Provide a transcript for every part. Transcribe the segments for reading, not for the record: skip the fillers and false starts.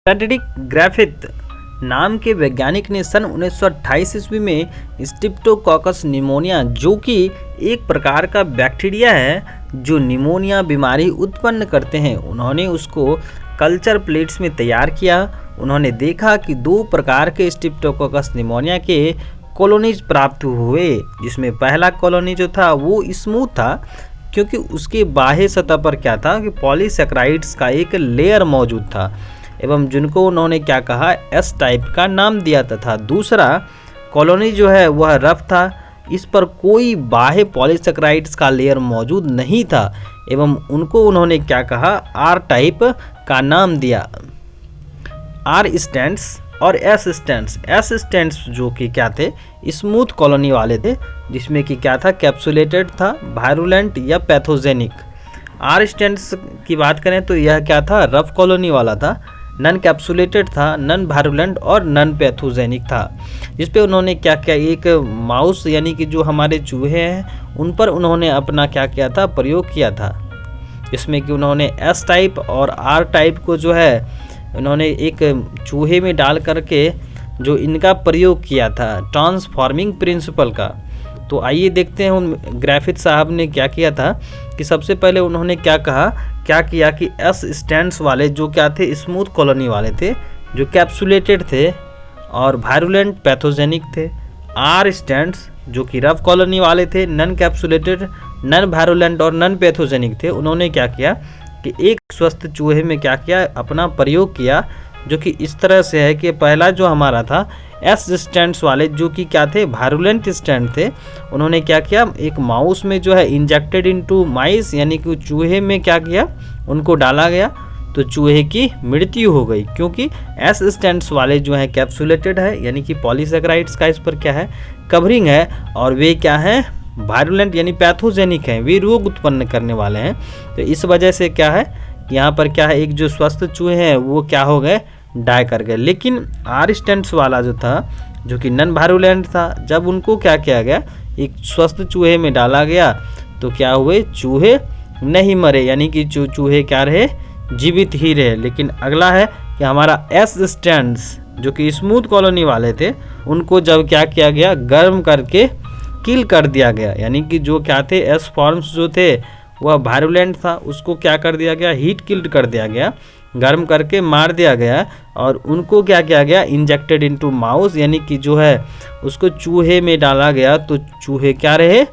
Frederick Griffith नाम के वैज्ञानिक ने सन 1928 ईस्वी में स्ट्रेप्टोकोकस निमोनिया, जो कि एक प्रकार का बैक्टीरिया है जो निमोनिया बीमारी उत्पन्न करते हैं, उन्होंने उसको कल्चर प्लेट्स में तैयार किया। उन्होंने देखा कि दो प्रकार के स्ट्रेप्टोकोकस निमोनिया के कॉलोनीज प्राप्त हुए, जिसमें पहला कॉलोनी जो था वो स्मूथ था क्योंकि उसके बाह्य सतह पर क्या था कि पॉलीसैकेराइड्स का एक लेयर मौजूद था, एवं जिनको उन्होंने क्या कहा, एस टाइप का नाम दिया, तथा दूसरा कॉलोनी जो है वह रफ था, इस पर कोई बाह्य पॉलीसैकेराइड्स का लेयर मौजूद नहीं था, एवं उनको उन्होंने क्या कहा, आर टाइप का नाम दिया। आर स्टैंड्स और एस स्टैंड्स। एस स्टैंड्स जो कि क्या थे, स्मूथ कॉलोनी वाले थे, जिसमें कि क्या था, कैप्सुलेटेड था, वायरुलेंट या पैथोजेनिक। आर स्टैंड्स की बात करें तो यह क्या था, रफ कॉलोनी वाला था, नन कैप्सुलेटेड था, नन वायरुलेंट और नन पैथोजेनिक था, जिस पे उन्होंने क्या किया, एक माउस यानी कि जो हमारे चूहे हैं उन पर उन्होंने अपना क्या किया था, प्रयोग किया था, जिसमें कि उन्होंने एस टाइप और आर टाइप को जो है उन्होंने एक चूहे में डाल करके जो इनका प्रयोग किया था ट्रांसफॉर्मिंग प्रिंसिपल का। तो आइए देखते हैं उन ग्रिफिथ साहब ने क्या किया था कि सबसे पहले उन्होंने क्या किया कि एस स्टैंड्स वाले जो क्या थे, स्मूथ कॉलोनी वाले थे, जो कैप्सुलेटेड थे और वायरुलेंट पैथोजेनिक थे। आर स्टैंड्स जो कि रफ कॉलोनी वाले थे, नन कैप्सुलेटेड, नन वायरुलेंट और नन पैथोजेनिक थे, उन्होंने क्या किया कि एक स्वस्थ चूहे में क्या किया, अपना प्रयोग किया, जो कि इस तरह से है कि पहला जो हमारा था एस स्टैंड्स वाले जो कि क्या थे, वायरुलेंट स्टैंड थे, उन्होंने क्या किया, एक माउस में जो है इंजेक्टेड इनटू माइस यानी कि चूहे में क्या किया, उनको डाला गया, तो चूहे की मृत्यु हो गई, क्योंकि एस स्टैंड्स वाले जो है कैप्सुलेटेड है यानी कि पॉलीसैकेराइड्स का इस पर क्या है, कवरिंग है, और वे क्या है, वायरुलेंट यानी पैथोजेनिक हैं, वे रोग उत्पन्न करने वाले हैं। तो इस वजह से क्या है, यहाँ पर क्या है, एक जो स्वस्थ चूहे हैं वो क्या हो गए, डाई कर गए। लेकिन आर स्टैंड्स वाला जो था, जो कि नन वायरुलेंट था, जब उनको क्या किया गया, एक स्वस्थ चूहे में डाला गया, तो क्या हुए, चूहे नहीं मरे, यानी कि चूहे क्या रहे, जीवित ही रहे। लेकिन अगला है कि हमारा एस स्टैंड्स जो कि स्मूथ कॉलोनी वाले थे, उनको जब क्या किया गया, गर्म करके किल कर दिया गया, यानी कि जो क्या थे, एस फॉर्म्स जो थे वह वायरुलेंट था, उसको क्या कर दिया गया, हीट किल्ड कर दिया गया, गर्म करके मार दिया गया, और उनको क्या किया गया, इंजेक्टेड इनटू माउस यानी कि जो है उसको चूहे में डाला गया, तो चूहे क्या रहे,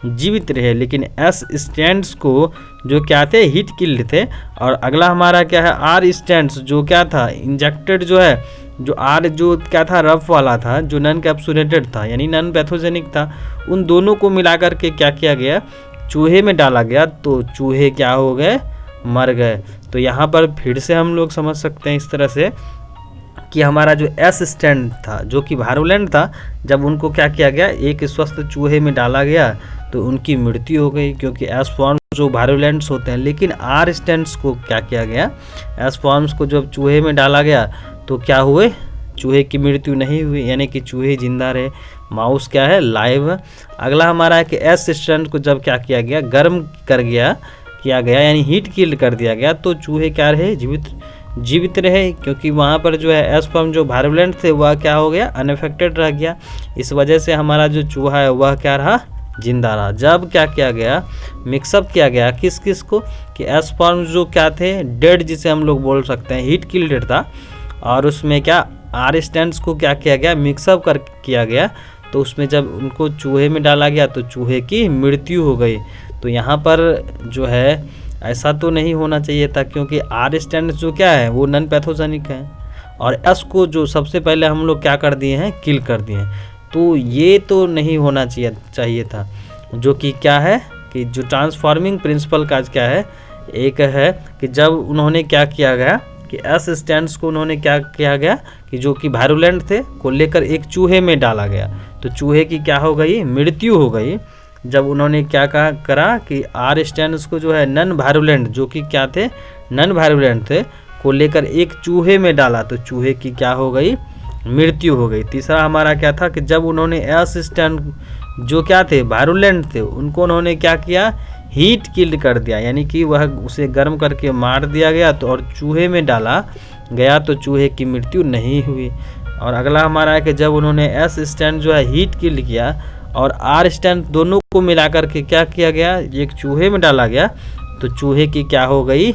जीवित रहे। लेकिन एस स्टैंड्स को जो क्या थे, हीट किल्ड थे। और अगला हमारा क्या है, आर स्टैंड्स जो क्या था, इंजेक्टेड जो है, जो आर जो क्या था, रफ वाला था, जो नन कैप्सुलेटेड था यानी नन पैथोजेनिक था, उन दोनों को मिलाकर के क्या किया गया, चूहे में डाला गया, तो चूहे क्या हो गए, मर गए। तो यहाँ पर फिर से हम लोग समझ सकते हैं इस तरह से कि हमारा जो एस स्टैंड था जो कि वायरुलेंट था, जब उनको क्या किया गया, एक स्वस्थ चूहे में डाला गया, तो उनकी मृत्यु हो गई, क्योंकि एस फॉर्म जो वायरुलेंट्स होते हैं। लेकिन आर स्टैंड्स को क्या किया गया, एस फॉर्म्स को जब चूहे में डाला गया, तो क्या हुए, चूहे की मृत्यु नहीं हुई, यानी कि चूहे जिंदा रहे, माउस क्या है, लाइव है। अगला हमारा है कि एस स्टैंड को जब क्या किया गया, गर्म किया गया यानी हीट किल्ड कर दिया गया, तो चूहे क्या रहे, जीवित रहे, क्योंकि वहाँ पर जो है एस फॉर्म जो वायरुलेंट थे वह क्या हो गया, अनअफेक्टेड रह गया। इस वजह से हमारा जो चूहा है वह क्या रहा, जिंदा रहा। जब क्या किया गया, मिक्सअप किया गया किस किस को, कि एस फॉर्म जो क्या थे, डेड जिसे हम लोग बोल सकते हैं, हीट किल्ड था, और उसमें क्या आर स्टैंड्स को क्या किया गया, मिक्सअप किया गया, तो उसमें जब उनको चूहे में डाला गया तो चूहे की मृत्यु हो गई। तो यहाँ पर जो है ऐसा तो नहीं होना चाहिए था, क्योंकि आर स्टैंड्स जो क्या है वो नन पैथोजेनिक है, और एस को जो सबसे पहले हम लोग क्या कर दिए हैं, किल कर दिए हैं। तो ये तो नहीं होना चाहिए था, जो कि क्या है कि जो ट्रांसफॉर्मिंग प्रिंसिपल का क्या है, एक है कि जब उन्होंने क्या किया गया कि एस स्टैंड्स को उन्होंने क्या किया गया कि जो कि वायरुलेंट थे को लेकर एक चूहे में डाला गया, तो चूहे की क्या हो गई, मृत्यु हो गई। जब उन्होंने क्या करा कि आर स्टैंड्स को जो है नन वायरुलेंट जो कि क्या थे, नन वायरुलेंट थे, को लेकर एक चूहे में डाला, तो चूहे की क्या हो गई, मृत्यु हो गई। तीसरा हमारा क्या था कि जब उन्होंने एस स्टैंड जो क्या थे, वायरुलेंट थे, उनको उन्होंने क्या किया, हीट किल्ड कर दिया, यानी कि वह उसे गर्म करके मार दिया गया, तो और चूहे में डाला गया तो चूहे की मृत्यु नहीं हुई। और अगला हमारा है कि जब उन्होंने एस स्टैंड जो है हीट किल किया और आर स्टैंड दोनों को मिलाकर के क्या किया गया, एक चूहे में डाला गया तो चूहे की क्या हो गई,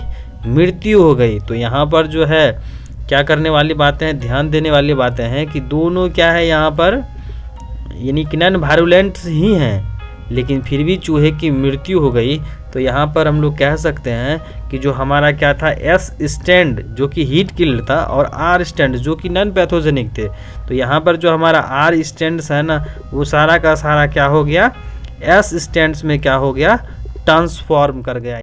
मृत्यु हो गई। तो यहाँ पर जो है क्या करने वाली बातें हैं, ध्यान देने वाली बातें हैं कि दोनों क्या है यहाँ पर यानी कि नॉन वायलेंट ही हैं, लेकिन फिर भी चूहे की मृत्यु हो गई। तो यहाँ पर हम लोग कह सकते हैं कि जो हमारा क्या था, एस स्टैंड जो कि हीट किलर था और आर स्टैंड जो कि नॉन पैथोजेनिक थे। तो यहाँ पर जो हमारा आर स्टैंड्स है ना, वो सारा का सारा क्या हो गया, एस स्टैंड्स में क्या हो गया, ट्रांसफॉर्म कर गया।